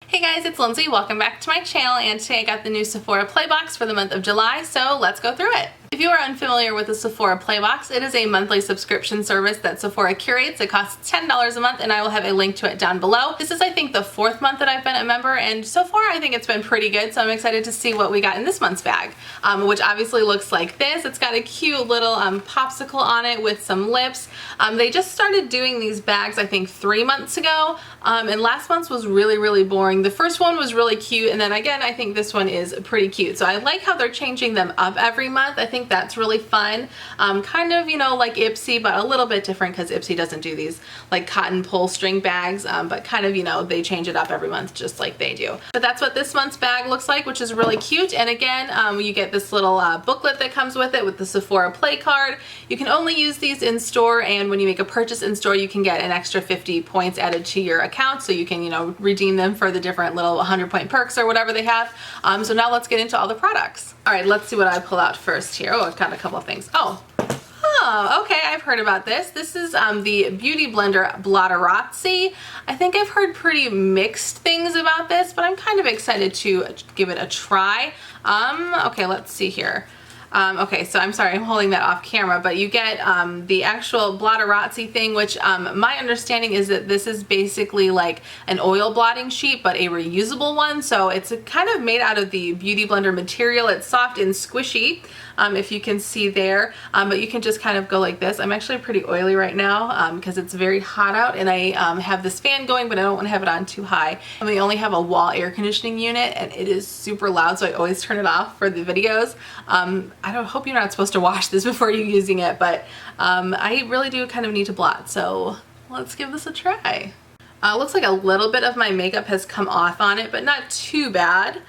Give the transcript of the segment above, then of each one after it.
Hey guys, it's Lindsay. Welcome back to my channel, and today I got the new Sephora Playbox for the month of July, so let's go through it. If you are unfamiliar with the Sephora Playbox, it is a monthly subscription service that Sephora curates. It costs $10 a month, and I will have a link to it down below. This is, I think, the 4th month that I've been a member, and so far I think it's been pretty good, so I'm excited to see what we got in this month's bag, which obviously looks like this. It's got a cute little popsicle on it with some lips. They just started doing these bags, I think, 3 months ago, and last month's was really boring. The first one was really cute, and then again, I think this one is pretty cute. So I like how they're changing them up every month. I think that's really fun. Kind of, you know, like Ipsy, but a little bit different because Ipsy doesn't do these like cotton pull string bags, but kind of, you know, they change it up every month just like they do. But that's what this month's bag looks like, which is really cute. And again, you get this little booklet that comes with it with the Sephora Play card. You can only use these in store, and when you make a purchase in store, you can get an extra 50 points added to your account, so you can, you know, redeem them for the different little 100-point perks or whatever they have. So now let's get into all the products. All right, let's see what I pull out first here. Oh, I've got a couple of things. Oh, okay, I've heard about this. This is the Beauty Blender Blotterazzi. I think I've heard pretty mixed things about this, but I'm kind of excited to give it a try. Okay, let's see here. Okay, so I'm sorry, I'm holding that off camera, but you get the actual Blotterazzi thing, which my understanding is that this is basically like an oil blotting sheet, but a reusable one. So it's kind of made out of the Beauty Blender material. It's soft and squishy, if you can see there, but you can just kind of go like this. I'm actually pretty oily right now because it's very hot out, and I have this fan going, but I don't want to have it on too high. And we only have a wall air conditioning unit, and it is super loud, so I always turn it off for the videos. I hope you're not supposed to wash this before you're using it, but I really do kind of need to blot, so let's give this a try. Looks like a little bit of my makeup has come off on it, but not too bad.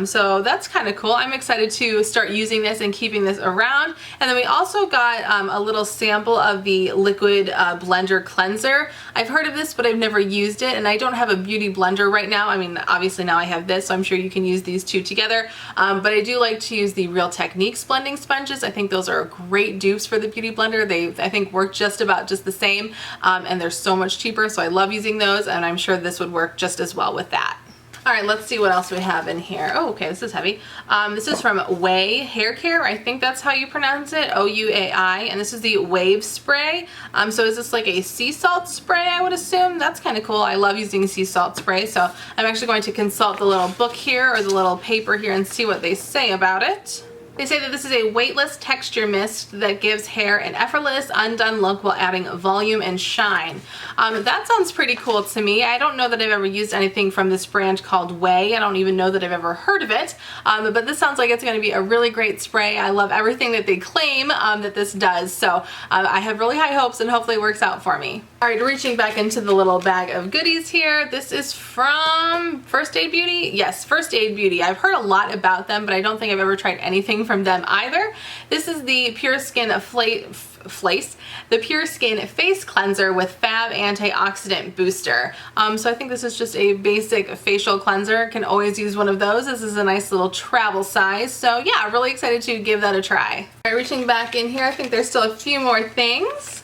So that's kind of cool. I'm excited to start using this and keeping this around. And then we also got a little sample of the liquid blender cleanser. I've heard of this, but I've never used it, and I don't have a beauty blender right now. I mean, obviously now I have this, so I'm sure you can use these two together. But I do like to use the Real Techniques blending sponges. I think those are great dupes for the beauty blender. They, I think, work just about just the same, and they're so much cheaper, so I love using those, and I'm sure this would work just as well with that. All right, let's see what else we have in here. Oh, okay, this is heavy. This is from Ouai Hair Care. I think that's how you pronounce it, O-U-A-I, and this is the Wave Spray. So is this like a sea salt spray, I would assume? That's kind of cool. I love using sea salt spray, so I'm actually going to consult the little book here, or the little paper here, and see what they say about it. They say that this is a weightless texture mist that gives hair an effortless, undone look while adding volume and shine. That sounds pretty cool to me. I don't know that I've ever used anything from this brand called Ouai. I don't even know that I've ever heard of it, but this sounds like it's going to be a really great spray. I love everything that they claim that this does, so I have really high hopes, and hopefully it works out for me. All right, reaching back into the little bag of goodies here. This is from First Aid Beauty. Yes, First Aid Beauty. I've heard a lot about them, but I don't think I've ever tried anything from them either. This is the Pure Skin the Pure Skin Face Cleanser with Fab Antioxidant Booster. So I think this is just a basic facial cleanser. Can always use one of those. This is a nice little travel size. So yeah, really excited to give that a try. All right, reaching back in here, I think there's still a few more things.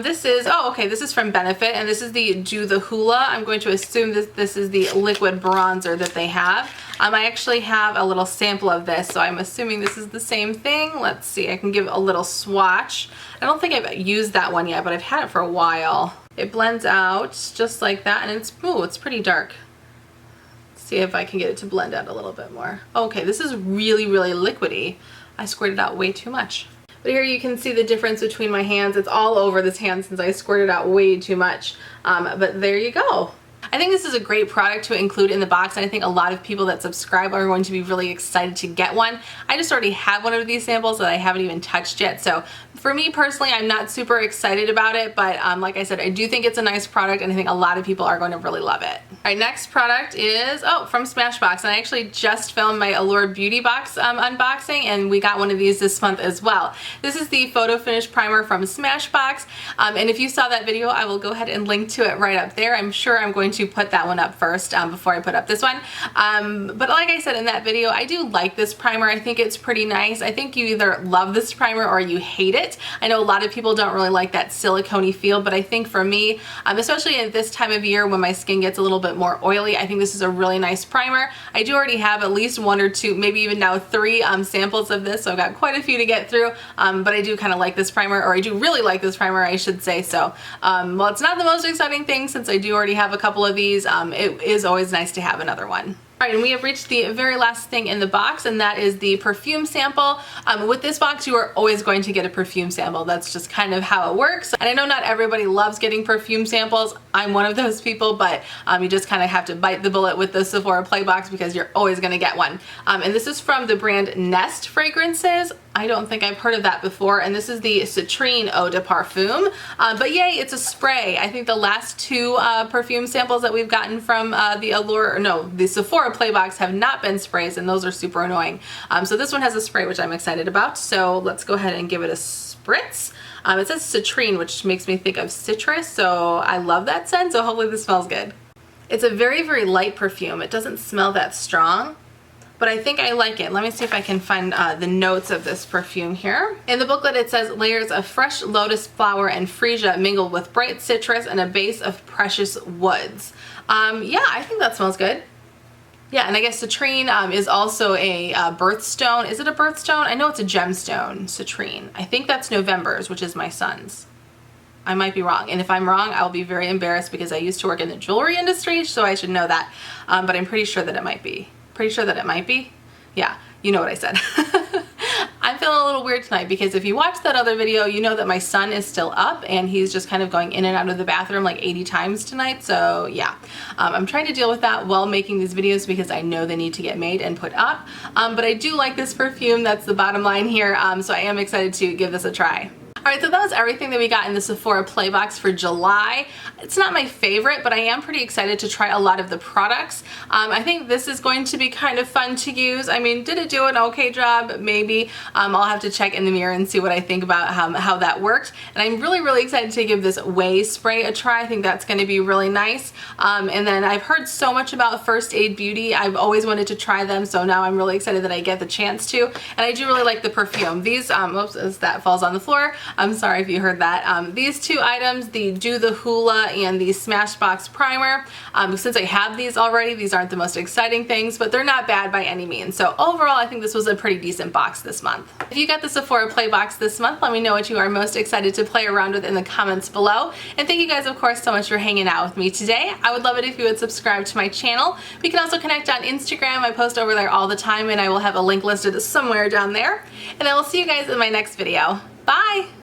This is, oh, okay, this is from Benefit, and this is the Do the Hula. I'm going to assume that this is the liquid bronzer that they have. I actually have a little sample of this, so I'm assuming this is the same thing. Let's see, I can give a little swatch. I don't think I've used that one yet, but I've had it for a while. It blends out just like that, and it's, ooh, it's pretty dark. Let's see if I can get it to blend out a little bit more. Okay, this is really liquidy. I squirted out way too much. But here you can see the difference between my hands. It's all over this hand since I squirted out way too much. But there you go. I think this is a great product to include in the box, and I think a lot of people that subscribe are going to be really excited to get one. I just already have one of these samples that I haven't even touched yet, so for me personally, I'm not super excited about it, but like I said, I do think it's a nice product, and I think a lot of people are going to really love it. All right, next product is, oh, from Smashbox, and I actually just filmed my Allure Beauty Box unboxing, and we got one of these this month as well. This is the Photo Finish Primer from Smashbox, and if you saw that video, I will go ahead and link to it right up there. I'm sure I'm going to to put that one up first before I put up this one. But like I said in that video, I do like this primer. I think it's pretty nice. I think you either love this primer or you hate it. I know a lot of people don't really like that silicone-y feel, but I think for me, especially at this time of year when my skin gets a little bit more oily, I think this is a really nice primer. I do already have at least 1 or 2, maybe even now 3 samples of this, so I've got quite a few to get through, but I do kind of like this primer, or I do really like this primer, I should say. So while it's not the most exciting thing, since I do already have a couple of these, it is always nice to have another one. Alright, and we have reached the very last thing in the box, and that is the perfume sample. With this box, you are always going to get a perfume sample. That's just kind of how it works. And I know not everybody loves getting perfume samples. I'm one of those people, but you just kind of have to bite the bullet with the Sephora Play box because you're always going to get one. And this is from the brand Nest Fragrances. I don't think I've heard of that before, and this is the Citrine Eau de Parfum. But yay, it's a spray. I think the last 2 perfume samples that we've gotten from the Sephora Play box have not been sprays, and those are super annoying. So this one has a spray, which I'm excited about. So let's go ahead and give it a spritz. It says citrine, which makes me think of citrus, so I love that scent, so hopefully this smells good. It's a very, very light perfume. It doesn't smell that strong, but I think I like it. Let me see if I can find the notes of this perfume here. In the booklet it says layers of fresh lotus flower and freesia mingled with bright citrus and a base of precious woods. Yeah, I think that smells good. Yeah, and I guess citrine is also a birthstone. Is it a birthstone? I know it's a gemstone, citrine. I think that's November's, which is my son's. I might be wrong, and if I'm wrong, I'll be very embarrassed because I used to work in the jewelry industry, so I should know that. But I'm pretty sure that it might be. Pretty sure that it might be. Yeah, you know what I said. I'm feeling a little weird tonight because if you watched that other video, you know that my son is still up and he's just kind of going in and out of the bathroom like 80 times tonight. So yeah, I'm trying to deal with that while making these videos because I know they need to get made and put up. But I do like this perfume. That's the bottom line here. So I am excited to give this a try. Alright, so that was everything that we got in the Sephora Play box for July. It's not my favorite, but I am pretty excited to try a lot of the products. I think this is going to be kind of fun to use. I mean, did it do an okay job? Maybe. I'll have to check in the mirror and see what I think about how that worked. And I'm really, really excited to give this Way spray a try. I think that's going to be really nice. And then I've heard so much about First Aid Beauty. I've always wanted to try them, so now I'm really excited that I get the chance to. And I do really like the perfume. These, oops, as that falls on the floor. I'm sorry if you heard that. These 2 items, the Do the Hula and the Smashbox Primer, since I have these already, these aren't the most exciting things, but they're not bad by any means. So overall, I think this was a pretty decent box this month. If you got the Sephora Play box this month, let me know what you are most excited to play around with in the comments below. And thank you guys, of course, so much for hanging out with me today. I would love it if you would subscribe to my channel. We can also connect on Instagram. I post over there all the time, and I will have a link listed somewhere down there. And I will see you guys in my next video. Bye!